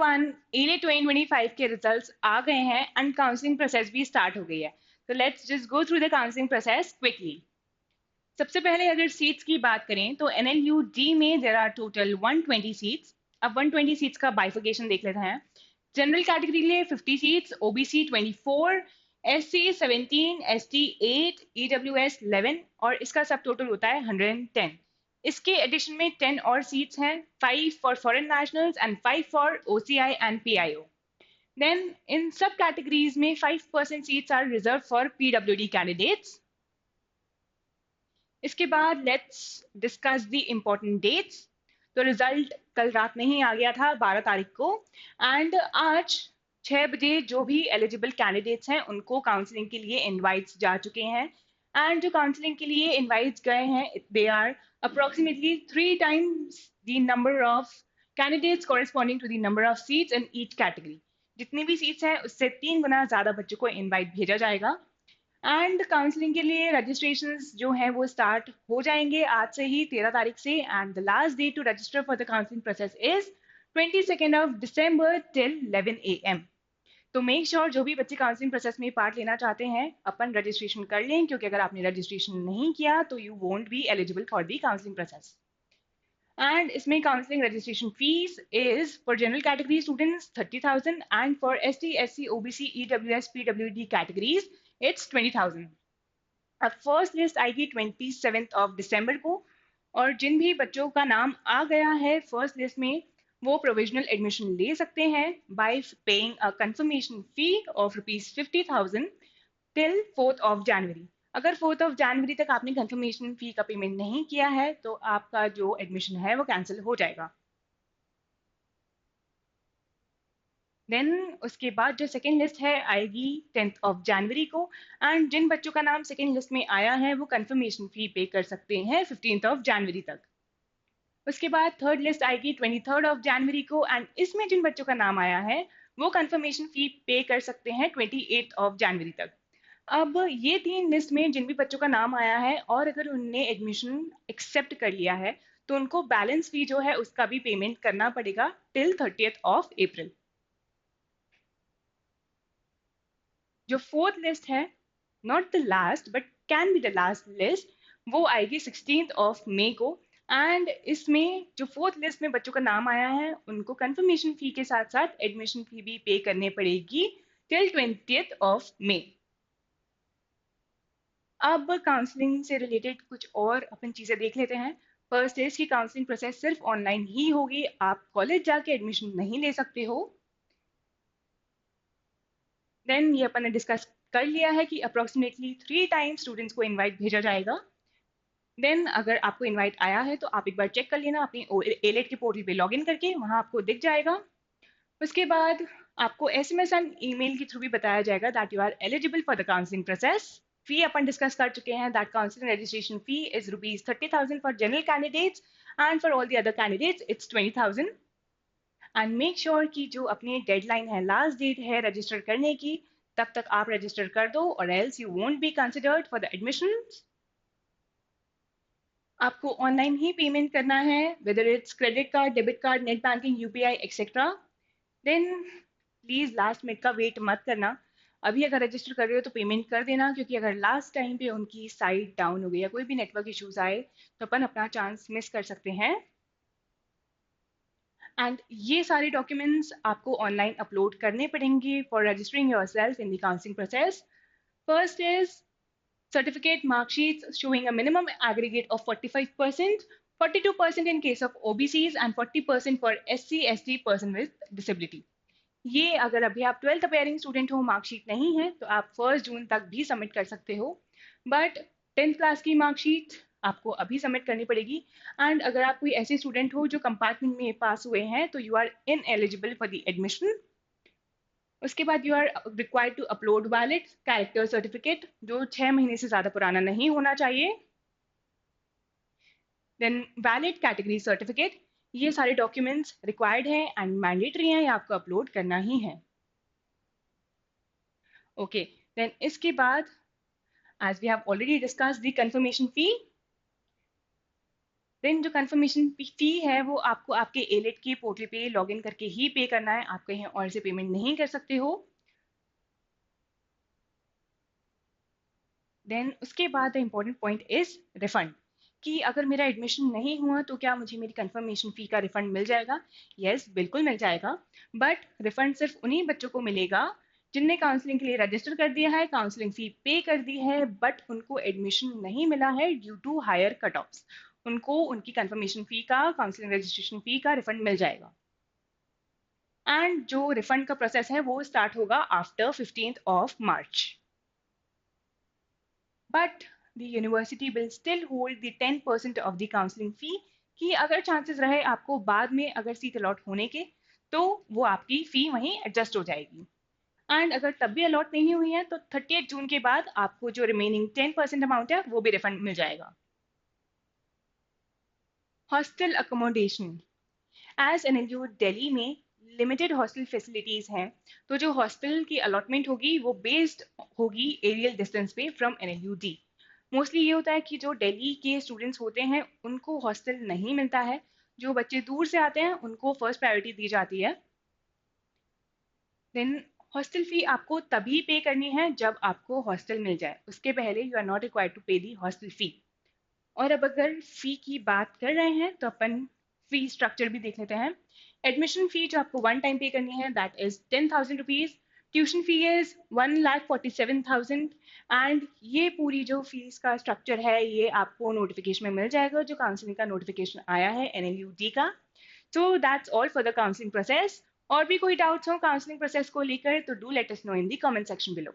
Everyone, एले 2025 के results आ गए हैं एंड काउंसलिंग प्रोसेस भी स्टार्ट हो गई है। तो let's just go through the counselling process quickly. सबसे पहले अगर सीट्स की बात करें तो एनएलयू डी में देयर आर टोटल 120 सीट्स। अब 120 सीट्स का बाइफिकेशन देख लेते हैं। जनरल कैटेगरी लिए 50 seats, OBC 24, SC 17, ST 8, EWS 11 और इसका सब टोटल होता है 110। इसके एडिशन में 10 और सीट्स हैं, 5 for foreign nationals and 5 for OCI and PIO. Then in सब कैटेगरीज में 5% सीट्स आर रिजर्व फॉर पीडब्ल्यूडी कैंडिडेट्स। इसके बाद let's discuss the important dates. तो रिजल्ट कल रात में ही आ गया था 12 तारीख को एंड आज 6 बजे जो भी एलिजिबल कैंडिडेट्स हैं उनको काउंसलिंग के लिए इनवाइट्स जा चुके हैं। एंड जो काउंसलिंग के लिए इनवाइट्स गए हैं they are approximately 3 times the number of candidates corresponding to the number of seats in each category. जितनी भी सीट्स हैं उससे 3 गुना ज़्यादा बच्चों को इनवाइट भेजा जाएगा। एंड काउंसलिंग के लिए रजिस्ट्रेशंस जो हैं वो स्टार्ट हो जाएंगे आज से ही 13 तारीख से and the last date to register for the counselling process is 22 December till 11 AM। तो मेक श्योर जो भी बच्चे काउंसलिंग प्रोसेस में पार्ट लेना चाहते हैं अपन रजिस्ट्रेशन कर लें, क्योंकि अगर आपने रजिस्ट्रेशन नहीं किया तो you won't be eligible for the counselling process. And इसमें counselling registration fees is for general category students 30,000 and for ST, SC, OBC, EWS, पीडब्ल्यूडी कैटेगरीज इट्स 20,000। अब फर्स्ट लिस्ट आएगी 27 December को और जिन भी बच्चों का नाम आ गया है फर्स्ट लिस्ट में वो प्रोविजनल एडमिशन ले सकते हैं bye paying a confirmation fee of ₹50,000 till 4 January। अगर 4 January तक आपने कंफर्मेशन फी का पेमेंट नहीं किया है तो आपका जो एडमिशन है वो कैंसिल हो जाएगा। देन उसके बाद जो सेकेंड लिस्ट है आएगी 10 January को एंड जिन बच्चों का नाम सेकेंड लिस्ट में आया है वो कंफर्मेशन फी पे कर सकते हैं 15 January तक। उसके बाद थर्ड लिस्ट आएगी 23 January को एंड इसमें जिन बच्चों का नाम आया है वो कंफर्मेशन फी पे कर सकते हैं 28 January तक। अब ये 3 लिस्ट में जिन भी बच्चों का नाम आया है और अगर उनने एडमिशन एक्सेप्ट कर लिया है तो उनको बैलेंस फी जो है उसका भी पेमेंट करना पड़ेगा टिल 30th April। जो फोर्थ लिस्ट है, not the last but can be the last list, वो आएगी 16 May को एंड इसमें जो फोर्थ लिस्ट में बच्चों का नाम आया है उनको कंफर्मेशन फी के साथ साथ एडमिशन फी भी पे करने पड़ेगी टिल 20th May। अब काउंसलिंग से रिलेटेड कुछ और अपन चीज़ें देख लेते हैं। फर्स्ट इज की काउंसलिंग प्रोसेस सिर्फ ऑनलाइन ही होगी, आप कॉलेज जाके एडमिशन नहीं ले सकते हो। देन ये अपन ने डिस्कस कर लिया है कि अप्रोक्सीमेटली 3 times स्टूडेंट्स को इनवाइट भेजा जाएगा। देन अगर आपको इनवाइट आया है तो आप एक बार चेक कर लेना अपनी एलेट के पोर्टल पे लॉगिन करके, वहाँ आपको दिख जाएगा। उसके बाद आपको एसएमएस एंड ईमेल के थ्रू भी बताया जाएगा that you are eligible for the counselling process. Fee अपन डिस्कस कर चुके हैं that counselling registration fee is ₹30,000 for general candidates and for all the other candidates it's 20,000। And make sure कि जो अपनी डेडलाइन है, लास्ट डेट है register करने की, तब तक आप रजिस्टर कर दो और else you won't be considered for the admission. आपको ऑनलाइन ही पेमेंट करना है, whether it's credit card, debit card, net banking, UPI etcetera. Then please last minute का वेट मत करना, अभी अगर रजिस्टर कर रहे हो तो पेमेंट कर देना, क्योंकि अगर लास्ट टाइम पे उनकी साइट डाउन हो गई या कोई भी नेटवर्क इश्यूज आए तो अपन अपना चांस मिस कर सकते हैं। एंड ये सारे डॉक्यूमेंट्स आपको ऑनलाइन अपलोड करने पड़ेंगे for registering yourself in the counselling process. First is certificate mark sheets showing a minimum aggregate of 45%, 42% in case of OBCs and 40% for SC, ST person with disability। ये अगर अभी आप 12th appearing student हो, marksheet नहीं है तो आप 1 June तक भी सबमिट कर सकते हो, बट 10th क्लास की मार्कशीट आपको अभी सबमिट करनी पड़ेगी। एंड अगर आप कोई ऐसे स्टूडेंट हो जो कंपार्टमेंट में पास हुए हैं तो you are ineligible for the admission. उसके बाद you are required to upload valid character certificate जो 6 महीने से ज़्यादा पुराना नहीं होना चाहिए। देन वैलिड कैटेगरी सर्टिफिकेट, ये सारे डॉक्यूमेंट्स रिक्वायर्ड हैं एंड मैंडेटरी हैं, ये आपको अपलोड करना ही है। ओके, देन इसके बाद as we have already discussed the confirmation fee, then जो कंफर्मेशन फी है वो आपको आपके एलेट के पोर्टल पे लॉगिन करके ही पे करना है, आप कहीं और से पेमेंट नहीं कर सकते हो। देन उसके बाद the important point is refund, कि अगर मेरा एडमिशन नहीं हुआ तो क्या मुझे मेरी कंफर्मेशन फी का रिफंड मिल जाएगा? यस, बिल्कुल मिल जाएगा। बट रिफंड सिर्फ उन्हीं बच्चों को मिलेगा जिनने काउंसलिंग के लिए रजिस्टर कर दिया है, काउंसलिंग फी पे कर दी है, बट उनको एडमिशन नहीं मिला है due to higher cut offs. उनको उनकी कंफर्मेशन फी का, काउंसलिंग रजिस्ट्रेशन फी का रिफंड मिल जाएगा। एंड जो रिफंड का प्रोसेस है वो स्टार्ट होगा after 15th of March। But the university will still hold the 10% of the counseling fee, कि अगर चांसेस रहे आपको बाद में अगर सीट अलॉट होने के, तो वो आपकी फी वहीं एडजस्ट हो जाएगी। एंड अगर तब भी अलॉट नहीं हुई है तो 30 जून के बाद आपको जो रिमेनिंग 10% अमाउंट है वो भी रिफंड मिल जाएगा। Hostel accommodation, as NLU Delhi में लिमिटेड हॉस्टल फैसिलिटीज हैं, तो जो हॉस्टल की अलॉटमेंट होगी वो बेस्ड होगी एरियल डिस्टेंस पे फ्रॉम एनएलयू डी। मोस्टली ये होता है कि जो दिल्ली के स्टूडेंट्स होते हैं उनको हॉस्टल नहीं मिलता है, जो बच्चे दूर से आते हैं उनको फर्स्ट प्रायोरिटी दी जाती है। देन हॉस्टल फी आपको तभी पे करनी है जब आपको हॉस्टल मिल जाए, उसके पहले you are not required to pay the hostel fee. और अब अगर फी की बात कर रहे हैं तो अपन फी स्ट्रक्चर भी देख लेते हैं। एडमिशन फी जो आपको वन टाइम पे करनी है that is 10,000 rupees. Tuition fee is 1,47,000। And ये पूरी जो फीस का स्ट्रक्चर है ये आपको नोटिफिकेशन में मिल जाएगा, जो काउंसलिंग का नोटिफिकेशन आया है एनएलयूडी का। So that's all for the counselling process. और भी कोई डाउट्स हो काउंसलिंग प्रोसेस को लेकर तो do let us know in the comment section below.